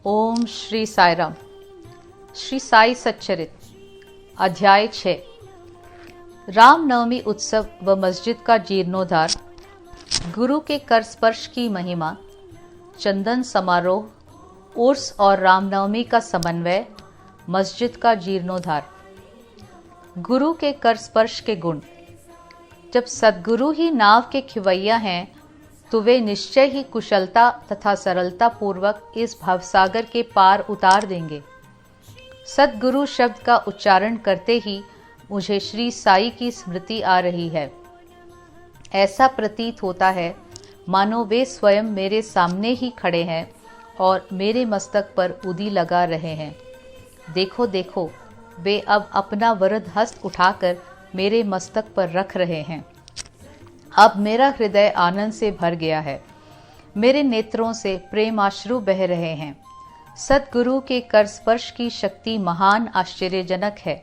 ओम श्री साईराम। श्री साई सच्चरित अध्याय 6। रामनवमी उत्सव व मस्जिद का जीर्णोद्धार, गुरु के कर स्पर्श की महिमा, चंदन समारोह, उर्स और रामनवमी का समन्वय, मस्जिद का जीर्णोद्धार। गुरु के कर स्पर्श के गुण। जब सद्गुरु ही नाव के खिवैया हैं तो वे निश्चय ही कुशलता तथा सरलता पूर्वक इस भवसागर के पार उतार देंगे। सद्गुरु शब्द का उच्चारण करते ही मुझे श्री साई की स्मृति आ रही है। ऐसा प्रतीत होता है मानो वे स्वयं मेरे सामने ही खड़े हैं और मेरे मस्तक पर उदी लगा रहे हैं। देखो देखो, वे अब अपना वरद हस्त उठाकर मेरे मस्तक पर रख रहे हैं। अब मेरा हृदय आनंद से भर गया है, मेरे नेत्रों से प्रेमाश्रु बह रहे हैं। सद्गुरु के कर स्पर्श की शक्ति महान आश्चर्यजनक है।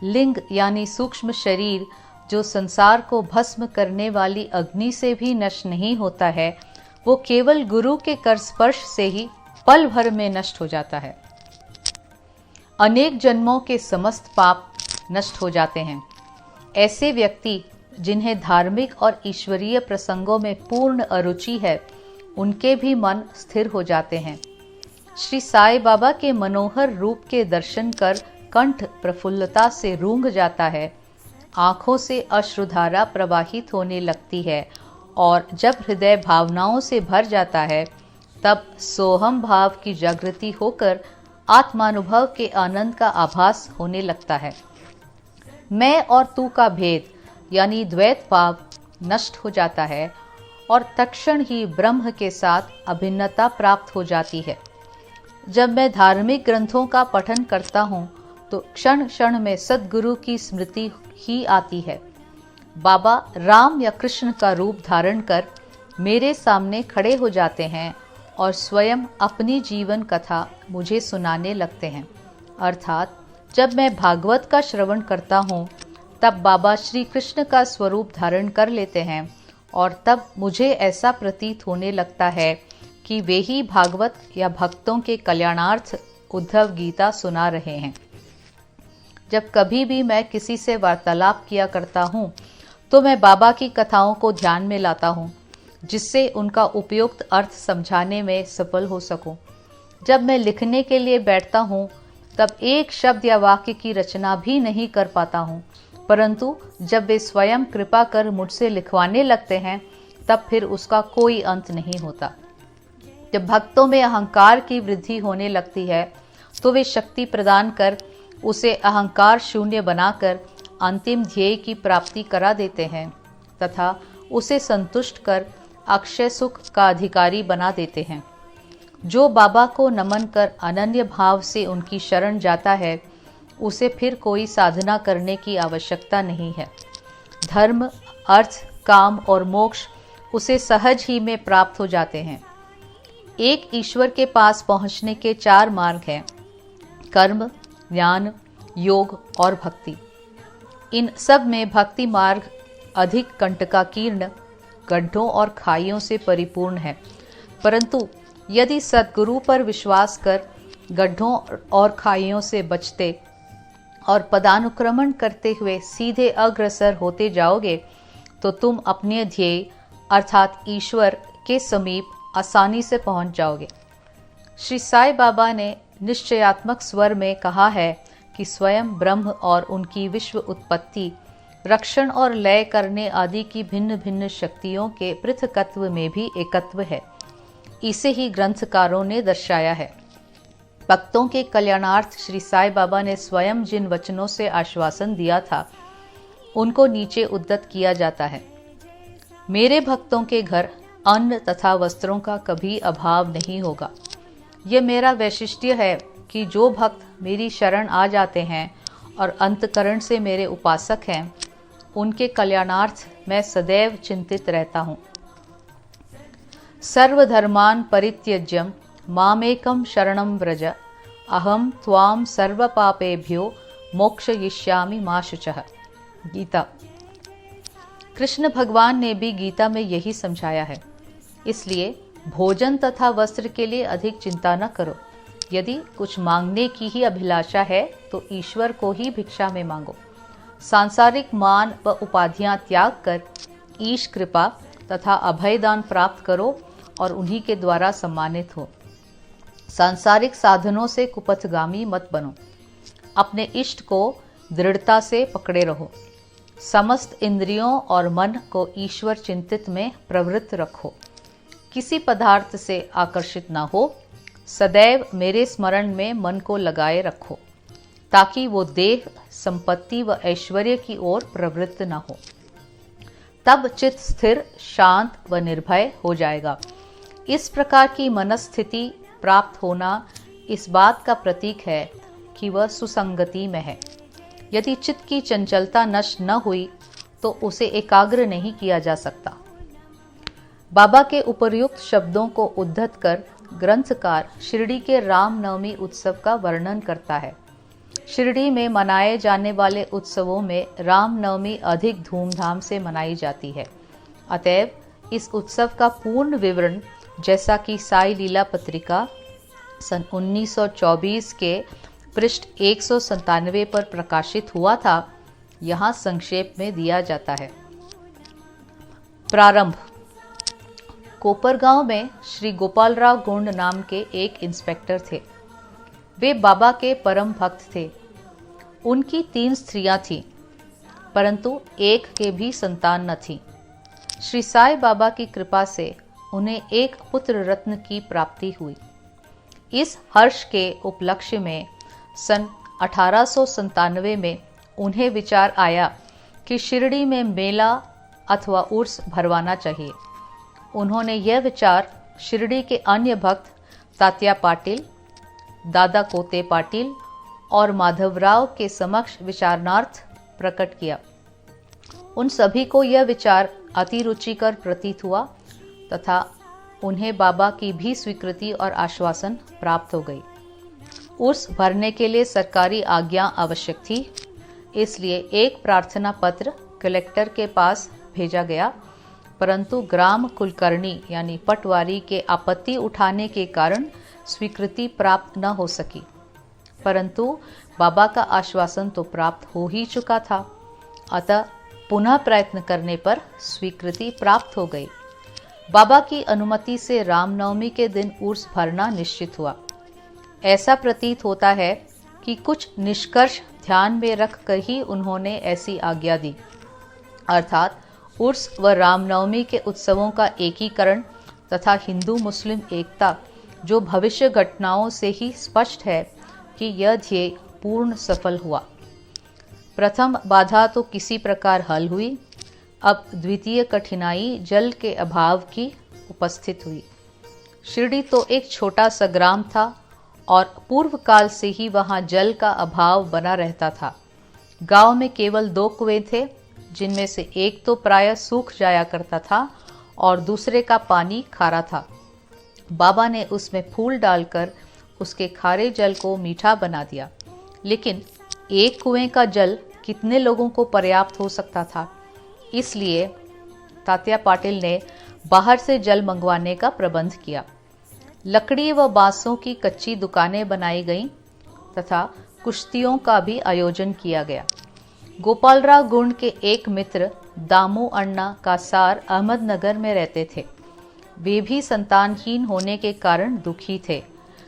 लिंग यानी सूक्ष्म शरीर जो संसार को भस्म करने वाली अग्नि से भी नष्ट नहीं होता है, वो केवल गुरु के कर स्पर्श से ही पल भर में नष्ट हो जाता है। अनेक जन्मों के समस्त पाप नष्ट हो जाते हैं। ऐसे व्यक्ति जिन्हें धार्मिक और ईश्वरीय प्रसंगों में पूर्ण अरुचि है, उनके भी मन स्थिर हो जाते हैं। श्री साई बाबा के मनोहर रूप के दर्शन कर कंठ प्रफुल्लता से रूंग जाता है, आंखों से अश्रुधारा प्रवाहित होने लगती है और जब हृदय भावनाओं से भर जाता है तब सोहम भाव की जागृति होकर आत्मानुभव के आनंद का आभास होने लगता है। मैं और तू का भेद यानी द्वैत भाव नष्ट हो जाता है और तत्क्षण ही ब्रह्म के साथ अभिन्नता प्राप्त हो जाती है। जब मैं धार्मिक ग्रंथों का पठन करता हूँ तो क्षण क्षण में सद्गुरु की स्मृति ही आती है। बाबा राम या कृष्ण का रूप धारण कर मेरे सामने खड़े हो जाते हैं और स्वयं अपनी जीवन कथा मुझे सुनाने लगते हैं। अर्थात जब मैं भागवत का श्रवण करता हूँ तब बाबा श्री कृष्ण का स्वरूप धारण कर लेते हैं और तब मुझे ऐसा प्रतीत होने लगता है कि वे ही भागवत या भक्तों के कल्याणार्थ उद्धव गीता सुना रहे हैं। जब कभी भी मैं किसी से वार्तालाप किया करता हूँ तो मैं बाबा की कथाओं को ध्यान में लाता हूँ, जिससे उनका उपयुक्त अर्थ समझाने में सफल हो सकूं। जब मैं लिखने के लिए बैठता हूँ तब एक शब्द या वाक्य की रचना भी नहीं कर पाता हूँ, परंतु जब वे स्वयं कृपा कर मुझसे लिखवाने लगते हैं तब फिर उसका कोई अंत नहीं होता। जब भक्तों में अहंकार की वृद्धि होने लगती है तो वे शक्ति प्रदान कर उसे अहंकार शून्य बनाकर अंतिम ध्येय की प्राप्ति करा देते हैं तथा उसे संतुष्ट कर अक्षय सुख का अधिकारी बना देते हैं। जो बाबा को नमन कर अनन्य भाव से उनकी शरण जाता है उसे फिर कोई साधना करने की आवश्यकता नहीं है। धर्म, अर्थ, काम और मोक्ष उसे सहज ही में प्राप्त हो जाते हैं। एक ईश्वर के पास पहुंचने के 4 मार्ग हैं: कर्म, ज्ञान, योग और भक्ति। इन सब में भक्ति मार्ग अधिक कंटकाकीर्ण, गड्ढों और खाइयों से परिपूर्ण है, परंतु यदि सद्गुरु पर विश्वास कर गड्ढों और खाइयों से बचते और पदानुक्रमण करते हुए सीधे अग्रसर होते जाओगे तो तुम अपने ध्येय अर्थात ईश्वर के समीप आसानी से पहुंच जाओगे। श्री साई बाबा ने निश्चयात्मक स्वर में कहा है कि स्वयं ब्रह्म और उनकी विश्व उत्पत्ति, रक्षण और लय करने आदि की भिन्न भिन्न शक्तियों के पृथकत्व में भी एकत्व है। इसे ही ग्रंथकारों ने दर्शाया है। भक्तों के कल्याणार्थ श्री साई बाबा ने स्वयं जिन वचनों से आश्वासन दिया था उनको नीचे उद्धत किया जाता है। मेरे भक्तों के घर अन्न तथा वस्त्रों का कभी अभाव नहीं होगा। ये मेरा वैशिष्ट्य है कि जो भक्त मेरी शरण आ जाते हैं और अंतकरण से मेरे उपासक हैं, उनके कल्याणार्थ मैं सदैव चिंतित रहता हूँ। सर्वधर्मान् परित्यज्य मामेकं शरणं व्रज, अहम त्वां सर्वपापेभ्यो मोक्षयिष्यामि मा शुचः। गीता। कृष्ण भगवान ने भी गीता में यही समझाया है। इसलिए भोजन तथा वस्त्र के लिए अधिक चिंता न करो। यदि कुछ मांगने की ही अभिलाषा है तो ईश्वर को ही भिक्षा में मांगो। सांसारिक मान व उपाधियां त्याग कर ईश कृपा तथा अभयदान प्राप्त करो और उन्हीं के द्वारा सम्मानित हो। सांसारिक साधनों से कुपथगामी मत बनो। अपने इष्ट को दृढ़ता से पकड़े रहो। समस्त इंद्रियों और मन को ईश्वर चिंतित में प्रवृत्त रखो। किसी पदार्थ से आकर्षित न हो। सदैव मेरे स्मरण में मन को लगाए रखो ताकि वो देह, संपत्ति व ऐश्वर्य की ओर प्रवृत्त न हो। तब चित्त स्थिर, शांत व निर्भय हो जाएगा। इस प्रकार की मनस्थिति प्राप्त होना इस बात का प्रतीक है कि वह सुसंगति में है। यदि चित्त की चंचलता नष्ट न हुई तो उसे एकाग्र नहीं किया जा सकता। बाबा के उपर्युक्त शब्दों को उद्धत कर ग्रंथकार शिरडी के रामनवमी उत्सव का वर्णन करता है। शिरडी में मनाए जाने वाले उत्सवों में रामनवमी अधिक धूमधाम से मनाई जाती है। अतएव इस उत्सव का पूर्ण विवरण, जैसा कि साई लीला पत्रिका सन 1924 के पृष्ठ 197 पर प्रकाशित हुआ था, यहाँ संक्षेप में दिया जाता है। प्रारंभ। कोपरगांव में श्री गोपालराव गुंड नाम के एक इंस्पेक्टर थे। वे बाबा के परम भक्त थे। उनकी 3 स्त्रियां थीं, परंतु एक के भी संतान न थी। श्री साई बाबा की कृपा से उन्हें एक पुत्र रत्न की प्राप्ति हुई। इस हर्ष के उपलक्ष्य में सन 1897 में उन्हें विचार आया कि शिरडी में मेला अथवा उर्स भरवाना चाहिए। उन्होंने यह विचार शिरडी के अन्य भक्त तात्या पाटिल, दादा कोते पाटिल और माधवराव के समक्ष विचारणार्थ प्रकट किया। उन सभी को यह विचार अति रुचिकर प्रतीत हुआ तथा उन्हें बाबा की भी स्वीकृति और आश्वासन प्राप्त हो गई। उर्स भरने के लिए सरकारी आज्ञा आवश्यक थी, इसलिए एक प्रार्थना पत्र कलेक्टर के पास भेजा गया, परंतु ग्राम कुलकर्णी यानी पटवारी के आपत्ति उठाने के कारण स्वीकृति प्राप्त न हो सकी। परंतु बाबा का आश्वासन तो प्राप्त हो ही चुका था, अतः पुनः प्रयत्न करने पर स्वीकृति प्राप्त हो गई। बाबा की अनुमति से रामनवमी के दिन उर्स भरना निश्चित हुआ। ऐसा प्रतीत होता है कि कुछ निष्कर्ष ध्यान में रखकर ही उन्होंने ऐसी आज्ञा दी, अर्थात उर्स व रामनवमी के उत्सवों का एकीकरण तथा हिंदू मुस्लिम एकता, जो भविष्य घटनाओं से ही स्पष्ट है कि यह ध्येय पूर्ण सफल हुआ। प्रथम बाधा तो किसी प्रकार हल हुई। अब द्वितीय कठिनाई जल के अभाव की उपस्थित हुई। शिरडी तो एक छोटा सा ग्राम था और पूर्व काल से ही वहां जल का अभाव बना रहता था। गांव में केवल 2 कुएं थे, जिनमें से एक तो प्रायः सूख जाया करता था और दूसरे का पानी खारा था। बाबा ने उसमें फूल डालकर उसके खारे जल को मीठा बना दिया, लेकिन एक कुएं का जल कितने लोगों को पर्याप्त हो सकता था। इसलिए तात्या पाटिल ने बाहर से जल मंगवाने का प्रबंध किया। लकड़ी व बांसों की कच्ची दुकानें बनाई गईं तथा कुश्तियों का भी आयोजन किया गया। गोपालराव गुंड के एक मित्र दामू अण्णा कासार अहमदनगर में रहते थे। वे भी संतानहीन होने के कारण दुखी थे।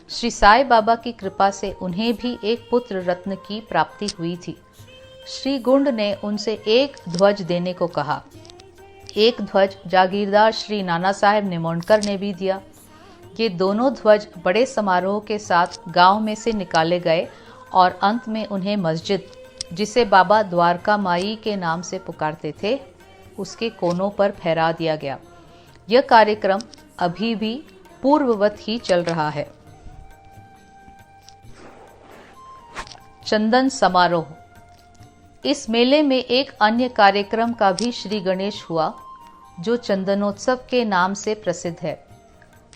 श्री साई बाबा की कृपा से उन्हें भी एक पुत्र रत्न की प्राप्ति हुई थी। श्री गुंड ने उनसे एक ध्वज देने को कहा। एक ध्वज जागीरदार श्री नाना साहेब निमोणकर ने भी दिया। ये दोनों ध्वज बड़े समारोह के साथ गांव में से निकाले गए और अंत में उन्हें मस्जिद, जिसे बाबा द्वारका माई के नाम से पुकारते थे, उसके कोनों पर फहरा दिया गया। यह कार्यक्रम अभी भी पूर्ववत ही चल रहा है। चंदन समारोह। इस मेले में एक अन्य कार्यक्रम का भी श्री गणेश हुआ, जो चंदनोत्सव के नाम से प्रसिद्ध है।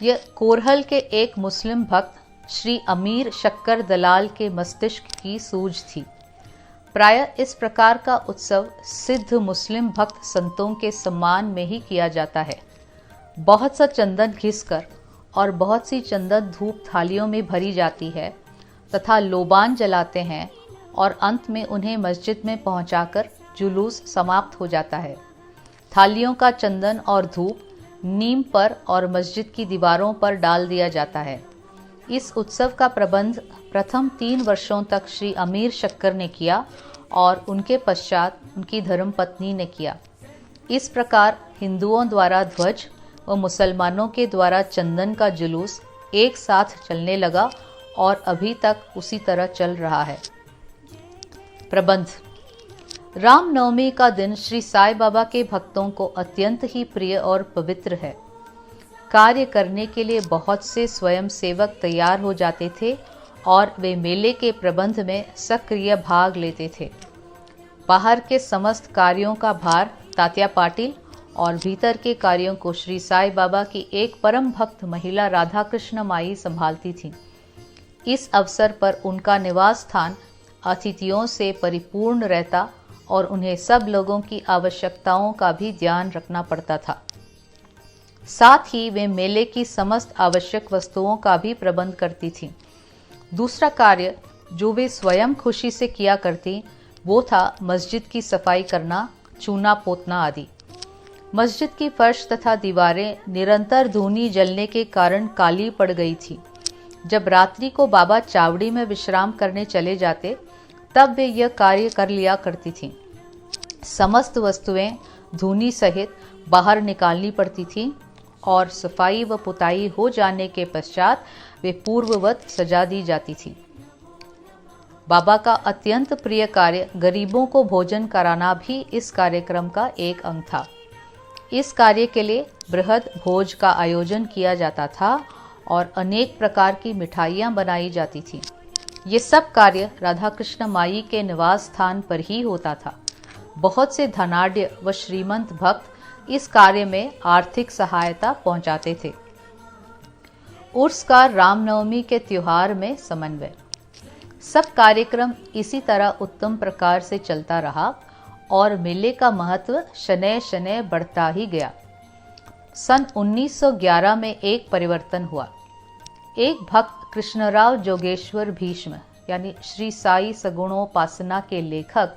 यह कोरहल के एक मुस्लिम भक्त श्री अमीर शक्कर दलाल के मस्तिष्क की सूझ थी। प्रायः इस प्रकार का उत्सव सिद्ध मुस्लिम भक्त संतों के सम्मान में ही किया जाता है। बहुत सा चंदन घिसकर और बहुत सी चंदन धूप थालियों में भरी जाती है तथा लोबान जलाते हैं और अंत में उन्हें मस्जिद में पहुंचाकर जुलूस समाप्त हो जाता है। थालियों का चंदन और धूप नीम पर और मस्जिद की दीवारों पर डाल दिया जाता है। इस उत्सव का प्रबंध प्रथम 3 वर्षों तक श्री अमीर शक्कर ने किया और उनके पश्चात उनकी धर्मपत्नी ने किया। इस प्रकार हिंदुओं द्वारा ध्वज व मुसलमानों के द्वारा चंदन का जुलूस एक साथ चलने लगा और अभी तक उसी तरह चल रहा है। प्रबंध। रामनवमी का दिन श्री साईं बाबा के भक्तों को अत्यंत ही प्रिय और पवित्र है। कार्य करने के लिए बहुत से स्वयं सेवक तैयार हो जाते थे और वे मेले के प्रबंध में सक्रिय भाग लेते थे। बाहर के समस्त कार्यों का भार तात्या पाटिल और भीतर के कार्यों को श्री साईं बाबा की एक परम भक्त महिला राधा कृष्ण माई संभालती थी। इस अवसर पर उनका निवास स्थान अतिथियों से परिपूर्ण रहता और उन्हें सब लोगों की आवश्यकताओं का भी ध्यान रखना पड़ता था। साथ ही वे मेले की समस्त आवश्यक वस्तुओं का भी प्रबंध करती थीं। दूसरा कार्य जो वे स्वयं खुशी से किया करती वो था मस्जिद की सफाई करना, चूना पोतना आदि। मस्जिद की फर्श तथा दीवारें निरंतर धूनी जलने के कारण काली पड़ गई थी। जब रात्रि को बाबा चावड़ी में विश्राम करने चले जाते तब वे यह कार्य कर लिया करती थीं। समस्त वस्तुएं धूनी सहित बाहर निकालनी पड़ती थीं और सफाई व पुताई हो जाने के पश्चात वे पूर्ववत सजा दी जाती थी। बाबा का अत्यंत प्रिय कार्य गरीबों को भोजन कराना भी इस कार्यक्रम का एक अंग था। इस कार्य के लिए बृहद भोज का आयोजन किया जाता था और अनेक प्रकार की मिठाइयाँ बनाई जाती थीं। ये सब कार्य राधा कृष्ण माई के निवास स्थान पर ही होता था। बहुत से धनाढ्य व श्रीमंत भक्त इस कार्य में आर्थिक सहायता पहुंचाते थे। उर्स का रामनवमी के त्योहार में समन्वय। सब कार्यक्रम इसी तरह उत्तम प्रकार से चलता रहा और मेले का महत्व शनय शनय बढ़ता ही गया। सन 1911 में एक परिवर्तन हुआ। एक भक्त कृष्णराव जोगेश्वर भीष्म यानी श्री साई सगुणोपासना के लेखक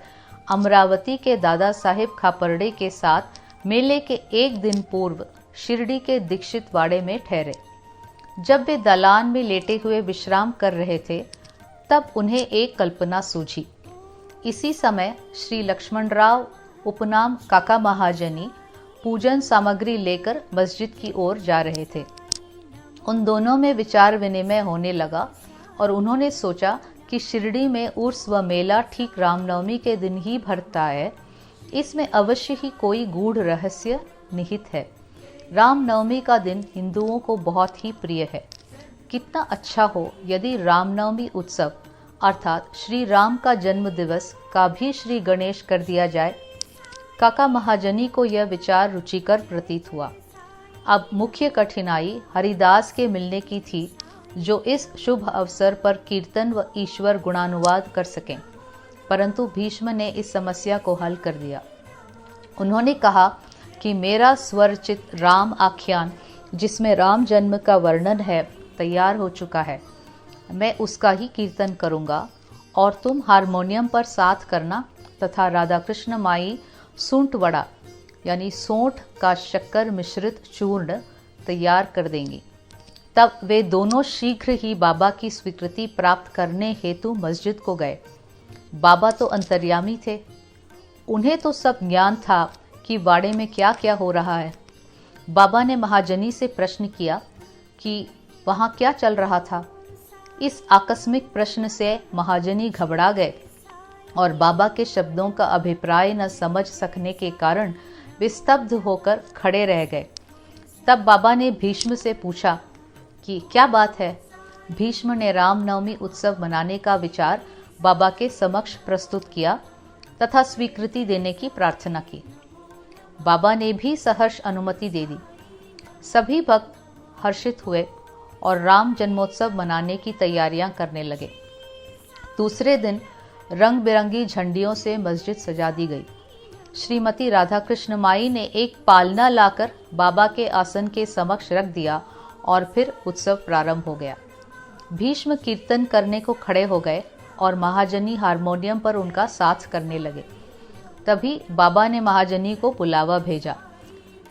अमरावती के दादा साहेब खापर्डे के साथ मेले के एक दिन पूर्व शिरडी के दीक्षित वाड़े में ठहरे। जब वे दलान में लेटे हुए विश्राम कर रहे थे तब उन्हें एक कल्पना सूझी। इसी समय श्री लक्ष्मणराव उपनाम काका महाजनी पूजन सामग्री लेकर मस्जिद की ओर जा रहे थे। उन दोनों में विचार विनिमय होने लगा और उन्होंने सोचा कि शिरडी में उर्स व मेला ठीक रामनवमी के दिन ही भरता है। इसमें अवश्य ही कोई गूढ़ रहस्य निहित है। रामनवमी का दिन हिंदुओं को बहुत ही प्रिय है। कितना अच्छा हो यदि रामनवमी उत्सव अर्थात श्री राम का जन्म दिवस का भी श्री गणेश कर दिया जाए। काका महाजनी को यह विचार रुचिकर प्रतीत हुआ। अब मुख्य कठिनाई हरिदास के मिलने की थी जो इस शुभ अवसर पर कीर्तन व ईश्वर गुणानुवाद कर सकें, परंतु भीष्म ने इस समस्या को हल कर दिया। उन्होंने कहा कि मेरा स्वरचित राम आख्यान जिसमें राम जन्म का वर्णन है तैयार हो चुका है। मैं उसका ही कीर्तन करूंगा और तुम हारमोनियम पर साथ करना तथा राधा कृष्ण माई सूंठ वड़ा यानी सोंठ का शक्कर मिश्रित चूर्ण तैयार कर देंगी। तब वे दोनों शीघ्र ही बाबा की स्वीकृति प्राप्त करने हेतु मस्जिद को गए। बाबा तो अंतर्यामी थे, उन्हें तो सब ज्ञान था कि वाड़े में क्या क्या हो रहा है। बाबा ने महाजनी से प्रश्न किया कि वहाँ क्या चल रहा था। इस आकस्मिक प्रश्न से महाजनी घबरा गए और बाबा के शब्दों का अभिप्राय न समझ सकने के कारण वे स्तब्ध होकर खड़े रह गए। तब बाबा ने भीष्म से पूछा कि क्या बात है। भीष्म ने रामनवमी उत्सव मनाने का विचार बाबा के समक्ष प्रस्तुत किया तथा स्वीकृति देने की प्रार्थना की। बाबा ने भी सहर्ष अनुमति दे दी। सभी भक्त हर्षित हुए और राम जन्मोत्सव मनाने की तैयारियां करने लगे। दूसरे दिन रंग बिरंगी झंडियों से मस्जिद सजा दी गई। श्रीमती राधा कृष्ण माई ने एक पालना लाकर बाबा के आसन के समक्ष रख दिया और फिर उत्सव प्रारंभ हो गया। भीष्म कीर्तन करने को खड़े हो गए और महाजनी हारमोनियम पर उनका साथ करने लगे। तभी बाबा ने महाजनी को बुलावा भेजा।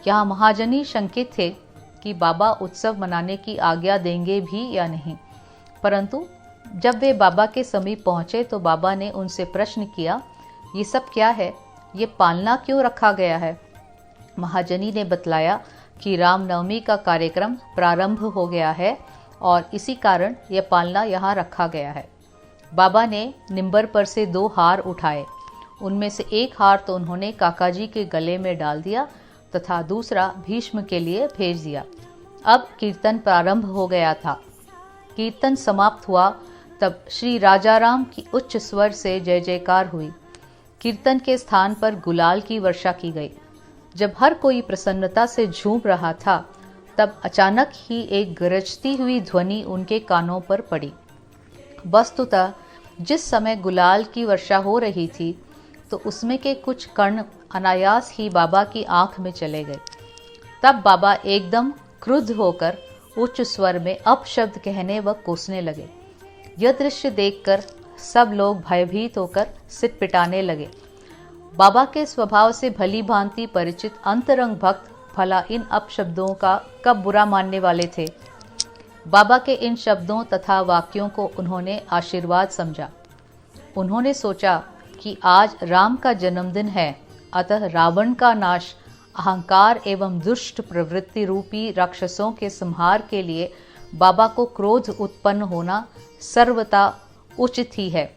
यहाँ महाजनी शंकित थे कि बाबा उत्सव मनाने की आज्ञा देंगे भी या नहीं, परंतु जब वे बाबा के समीप पहुंचे तो बाबा ने उनसे प्रश्न किया, ये सब क्या है, ये पालना क्यों रखा गया है? महाजनी ने बतलाया कि रामनवमी का कार्यक्रम प्रारंभ हो गया है और इसी कारण यह पालना यहाँ रखा गया है। बाबा ने निंबर पर से 2 हार उठाए। उनमें से एक हार तो उन्होंने काकाजी के गले में डाल दिया तथा दूसरा भीष्म के लिए भेज दिया। अब कीर्तन प्रारंभ हो गया था। कीर्तन समाप्त हुआ तब श्री राजाराम की उच्च स्वर से जय जयकार हुई। कीर्तन के स्थान पर गुलाल की वर्षा की गई। जब हर कोई प्रसन्नता से झूम रहा था तब अचानक ही एक गरजती हुई ध्वनि उनके कानों पर पड़ी। वस्तुतः जिस समय गुलाल की वर्षा हो रही थी तो उसमें के कुछ कण अनायास ही बाबा की आंख में चले गए। तब बाबा एकदम क्रुद्ध होकर उच्च स्वर में अपशब्द कहने व कोसने लगे। यह दृश्य देखकर सब लोग भयभीत होकर सिर पिटाने लगे। बाबा के स्वभाव से भली भांति परिचित अंतरंग भक्त भला इन अपशब्दों का कब बुरा मानने वाले थे। बाबा के इन शब्दों तथा वाक्यों को उन्होंने आशीर्वाद समझा। उन्होंने सोचा कि आज राम का जन्मदिन है, अतः रावण का नाश, अहंकार एवं दुष्ट प्रवृत्ति रूपी राक्षसों के संहार के लिए बाबा को क्रोध उत्पन्न होना सर्वथा उचित ही है।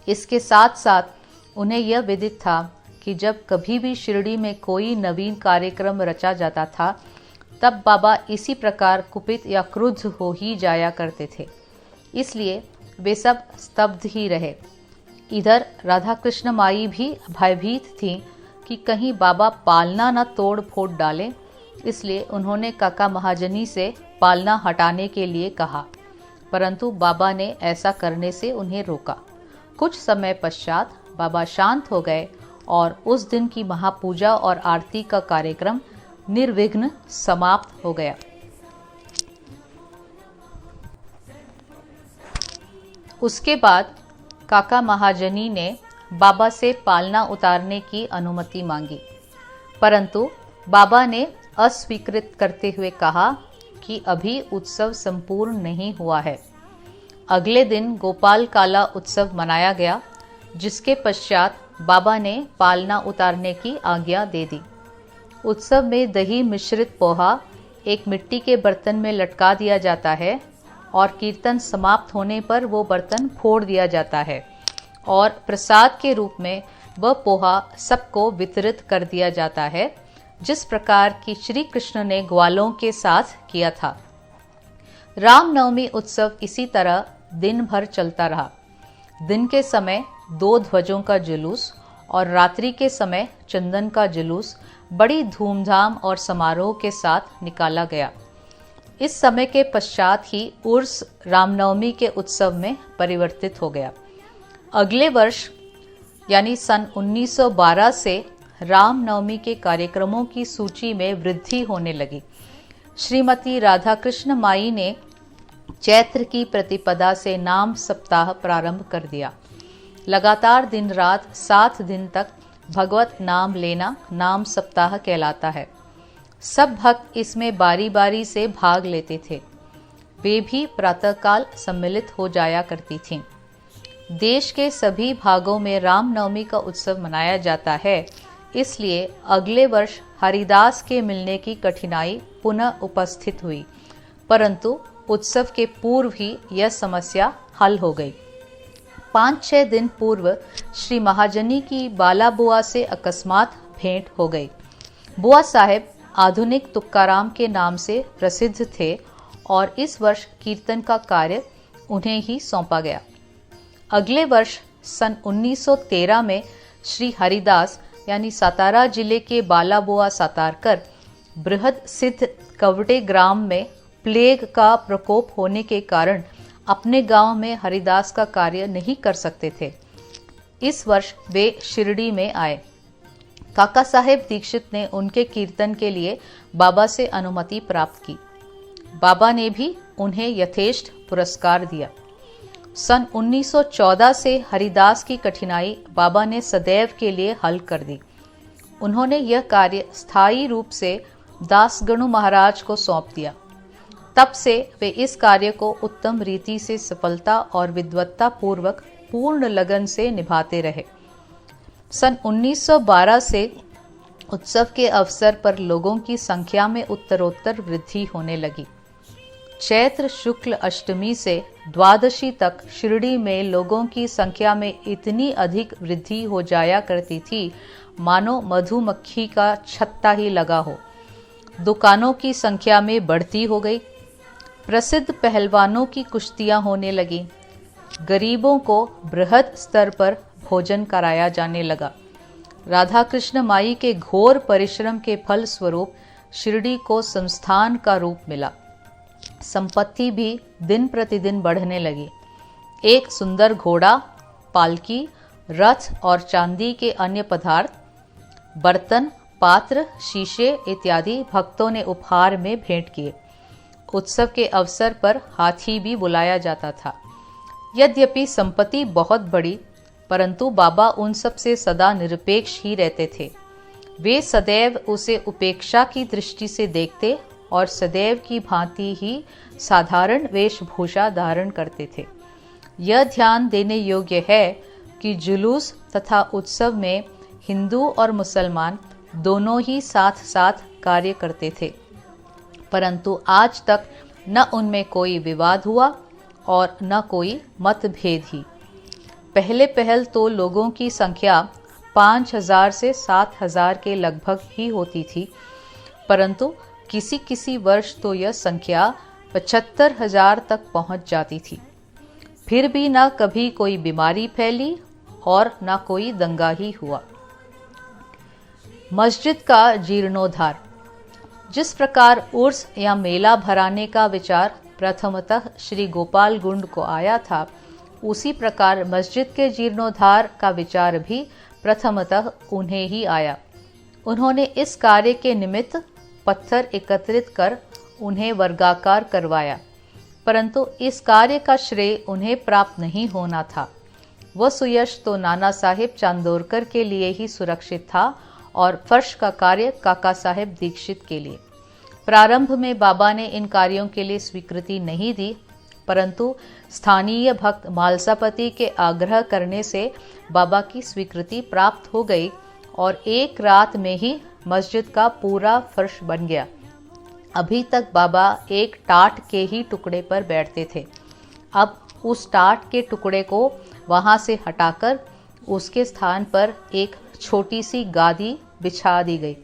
इसके साथ साथ उन्हें यह विदित था कि जब कभी भी शिरडी में कोई नवीन कार्यक्रम रचा जाता था तब बाबा इसी प्रकार कुपित या क्रुद्ध हो ही जाया करते थे। इसलिए वे सब स्तब्ध ही रहे। इधर राधा कृष्ण माई भी भयभीत थीं कि कहीं बाबा पालना न तोड़ फोड़ डालें, इसलिए उन्होंने काका महाजनी से पालना हटाने के लिए कहा, परंतु बाबा ने ऐसा करने से उन्हें रोका। कुछ समय पश्चात बाबा शांत हो गए और उस दिन की महापूजा और आरती का कार्यक्रम निर्विघ्न समाप्त हो गया। उसके बाद काका महाजनी ने बाबा से पालना उतारने की अनुमति मांगी, परंतु बाबा ने अस्वीकृत करते हुए कहा कि अभी उत्सव संपूर्ण नहीं हुआ है। अगले दिन गोपाल काला उत्सव मनाया गया, जिसके पश्चात बाबा ने पालना उतारने की आज्ञा दे दी। उत्सव में दही मिश्रित पोहा एक मिट्टी के बर्तन में लटका दिया जाता है और कीर्तन समाप्त होने पर वो बर्तन फोड़ दिया जाता है और प्रसाद के रूप में वह पोहा सबको वितरित कर दिया जाता है, जिस प्रकार की श्री कृष्ण ने ग्वालों के साथ किया था। रामनवमी उत्सव इसी तरह दिन भर चलता रहा। दिन के समय 2 ध्वजों का जुलूस और रात्रि के समय चंदन का जुलूस बड़ी धूमधाम और समारोह के साथ निकाला गया। इस समय के पश्चात ही उर्स रामनवमी के उत्सव में परिवर्तित हो गया। अगले वर्ष यानी सन 1912 से रामनवमी के कार्यक्रमों की सूची में वृद्धि होने लगी। श्रीमती राधा कृष्ण माई ने चैत्र की प्रतिपदा से नाम सप्ताह प्रारंभ कर दिया। लगातार दिन रात 7 दिन तक भगवत नाम लेना नाम सप्ताह कहलाता है। सब भक्त इसमें बारी बारी से भाग लेते थे। वे भी प्रातःकाल सम्मिलित हो जाया करती थीं। देश के सभी भागों में रामनवमी का उत्सव मनाया जाता है, इसलिए अगले वर्ष हरिदास के मिलने की कठिनाई पुनः उपस्थित हुई, परंतु उत्सव के पूर्व ही यह समस्या हल हो गई। 5-6 दिन पूर्व श्री महाजनी की बाला बुआ से अकस्मात भेंट हो गई। बुआ साहेब आधुनिक तुक्काराम के नाम से प्रसिद्ध थे और इस वर्ष कीर्तन का कार्य उन्हें ही सौंपा गया। अगले वर्ष सन 1913 में श्री हरिदास यानी सातारा जिले के बालाबुआ सातारकर बृहद सिद्ध कवटे ग्राम में प्लेग का प्रकोप होने के कारण अपने गांव में हरिदास का कार्य नहीं कर सकते थे। इस वर्ष वे शिरडी में आए। काका साहेब दीक्षित ने उनके कीर्तन के लिए बाबा से अनुमति प्राप्त की। बाबा ने भी उन्हें यथेष्ट पुरस्कार दिया। सन 1914 से हरिदास की कठिनाई बाबा ने सदैव के लिए हल कर दी। उन्होंने यह कार्य स्थायी रूप से दासगणु महाराज को सौंप दिया। तब से वे इस कार्य को उत्तम रीति से सफलता और विद्वत्ता पूर्वक पूर्ण लगन से निभाते रहे। सन 1912 से उत्सव के अवसर पर लोगों की संख्या में उत्तरोत्तर वृद्धि होने लगी। चैत्र शुक्ल अष्टमी से द्वादशी तक शिरडी में लोगों की संख्या में इतनी अधिक वृद्धि हो जाया करती थी मानो मधुमक्खी का छत्ता ही लगा हो। दुकानों की संख्या में बढ़ती हो गई। प्रसिद्ध पहलवानों की कुश्तियां होने लगी। गरीबों को बृहद स्तर पर भोजन कराया जाने लगा। राधा कृष्ण माई के घोर परिश्रम के फल स्वरूप शिरडी को संस्थान का रूप मिला। संपत्ति भी दिन प्रतिदिन बढ़ने लगी। एक सुंदर घोड़ा, पालकी, रथ और चांदी के अन्य पदार्थ, बर्तन, पात्र, शीशे इत्यादि भक्तों ने उपहार में भेंट किए। उत्सव के अवसर पर हाथी भी बुलाया जाता था। यद्यपि संपत्ति बहुत बड़ी, परंतु बाबा उन सब से सदा निरपेक्ष ही रहते थे। वे सदैव उसे उपेक्षा की दृष्टि से देखते और सदैव की भांति ही साधारण वेशभूषा धारण करते थे। यह ध्यान देने योग्य है कि जुलूस तथा उत्सव में हिंदू और मुसलमान दोनों ही साथ साथ कार्य करते थे, परंतु आज तक न उनमें कोई विवाद हुआ और न कोई मतभेद ही। पहले पहल तो लोगों की संख्या 5000 से 7000 के लगभग ही होती थी, परंतु किसी किसी वर्ष तो यह संख्या 75,000 तक पहुंच जाती थी। फिर भी न कभी कोई बीमारी फैली और न कोई दंगा ही हुआ। मस्जिद का जीर्णोद्धार। जिस प्रकार उर्स या मेला भराने का विचार प्रथमतः श्री गोपाल गुंड को आया था, उसी प्रकार मस्जिद के जीर्णोद्धार का विचार भी प्रथमतः उन्हें ही आया। उन्होंने इस कार्य के निमित्त पत्थर एकत्रित कर उन्हें वर्गाकार करवाया, परंतु इस कार्य का श्रेय उन्हें प्राप्त नहीं होना था। वह सुयश तो नाना साहेब चांदोरकर के लिए ही सुरक्षित था और फर्श का कार्य काका साहेब दीक्षित के लिए। प्रारंभ में बाबा ने इन कार्यों के लिए स्वीकृति नहीं दी, परंतु स्थानीय भक्त मालसापति के आग्रह करने से बाबा की स्वीकृति प्राप्त हो गई और एक रात में ही मस्जिद का पूरा फर्श बन गया। अभी तक बाबा एक टाट के ही टुकड़े पर बैठते थे। अब उस टाट के टुकड़े को वहां से हटाकर उसके स्थान पर एक छोटी सी गादी बिछा दी गई।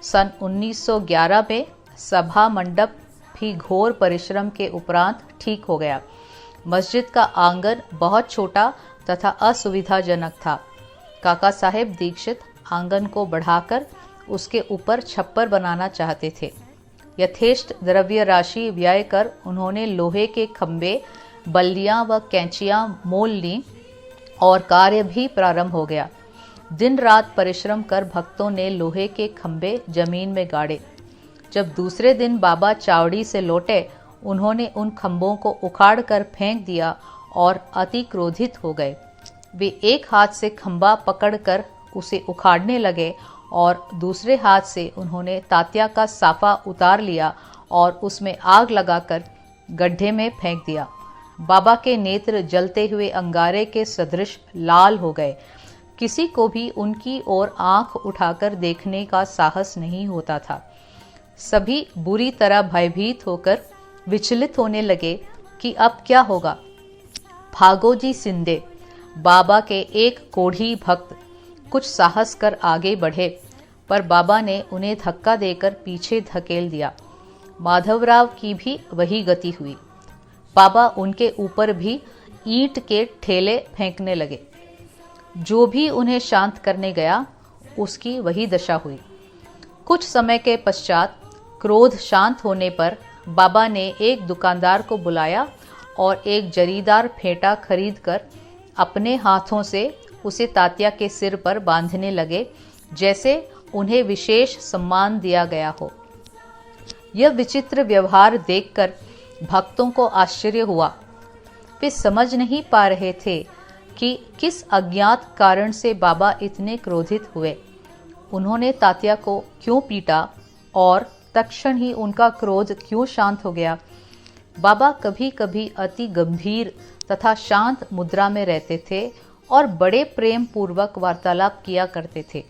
सन 1911 में सभा मंडप भी घोर परिश्रम के उपरांत ठीक हो गया। मस्जिद का आंगन बहुत छोटा तथा असुविधाजनक था। काका साहेब दीक्षित आंगन को बढ़ाकर उसके ऊपर छप्पर बनाना चाहते थे। यथेष्ट द्रव्य राशि व्यय कर उन्होंने लोहे के खंभे, बल्लियां व कैंचियां मोल ली और कार्य भी प्रारंभ हो गया। दिन रात परिश्रम कर भक्तों ने लोहे के खंभे जमीन में गाड़े। जब दूसरे दिन बाबा चावड़ी से लौटे, उन्होंने उन खंभों को उखाड़ कर फेंक दिया और अति क्रोधित हो गए। वे एक हाथ से खंभा पकड़कर उसे उखाड़ने लगे और दूसरे हाथ से उन्होंने तात्या का साफा उतार लिया और उसमें आग लगाकर गड्ढे में फेंक दिया। बाबा के नेत्र जलते हुए अंगारे के सदृश लाल हो गए। किसी को भी उनकी ओर आंख उठाकर देखने का साहस नहीं होता था। सभी बुरी तरह भयभीत होकर विचलित होने लगे कि अब क्या होगा। भागोजी सिंधे, बाबा के एक कोढ़ी भक्त, कुछ साहस कर आगे बढ़े, पर बाबा ने उन्हें धक्का देकर पीछे धकेल दिया। माधवराव की भी वही गति हुई। बाबा उनके ऊपर भी ईंट के ठेले फेंकने लगे। जो भी उन्हें शांत करने गया, उसकी वही दशा हुई। कुछ समय के पश्चात क्रोध शांत होने पर बाबा ने एक दुकानदार को बुलाया और एक जरीदार फेंटा खरीदकर अपने हाथों से उसे तात्या के सिर पर बांधने लगे, जैसे उन्हें विशेष सम्मान दिया गया हो। यह विचित्र व्यवहार देखकर भक्तों को आश्चर्य हुआ। वे समझ नहीं पा रहे थे कि किस अज्ञात कारण से बाबा इतने क्रोधित हुए। उन्होंने तात्या को क्यों पीटा और तत्क्षण ही उनका क्रोध क्यों शांत हो गया। बाबा कभी कभी अति गंभीर तथा शांत मुद्रा में रहते थे और बड़े प्रेम पूर्वक वार्तालाप किया करते थे,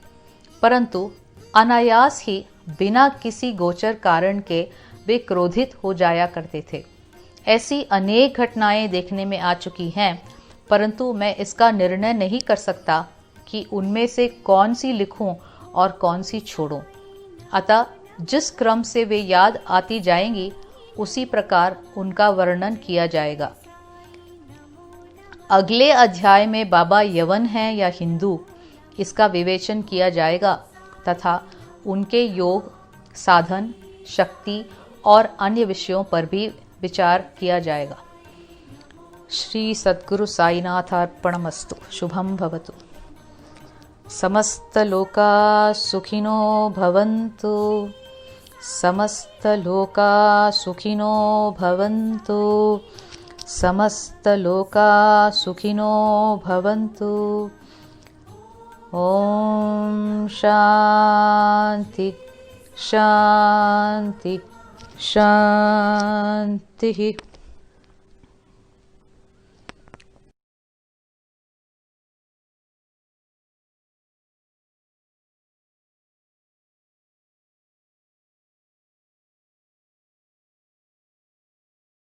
परंतु अनायास ही बिना किसी गोचर कारण के वे क्रोधित हो जाया करते थे। ऐसी अनेक घटनाएं देखने में आ चुकी हैं, परंतु मैं इसका निर्णय नहीं कर सकता कि उनमें से कौन सी लिखूं और कौन सी छोड़ूं। अतः जिस क्रम से वे याद आती जाएंगी उसी प्रकार उनका वर्णन किया जाएगा। अगले अध्याय में बाबा यवन हैं या हिंदू, इसका विवेचन किया जाएगा तथा उनके योग, साधन, शक्ति और अन्य विषयों पर भी विचार किया जाएगा। श्री सद्गुरु साईनाथार्पणमस्तु। शुभम भवतु। समस्त लोका सुखिनो भवन्तु। समस्त लोका सुखिनो भवन्तु। समस्त लोका सुखिनो भवन्तु। ओम शांति शांति शांति।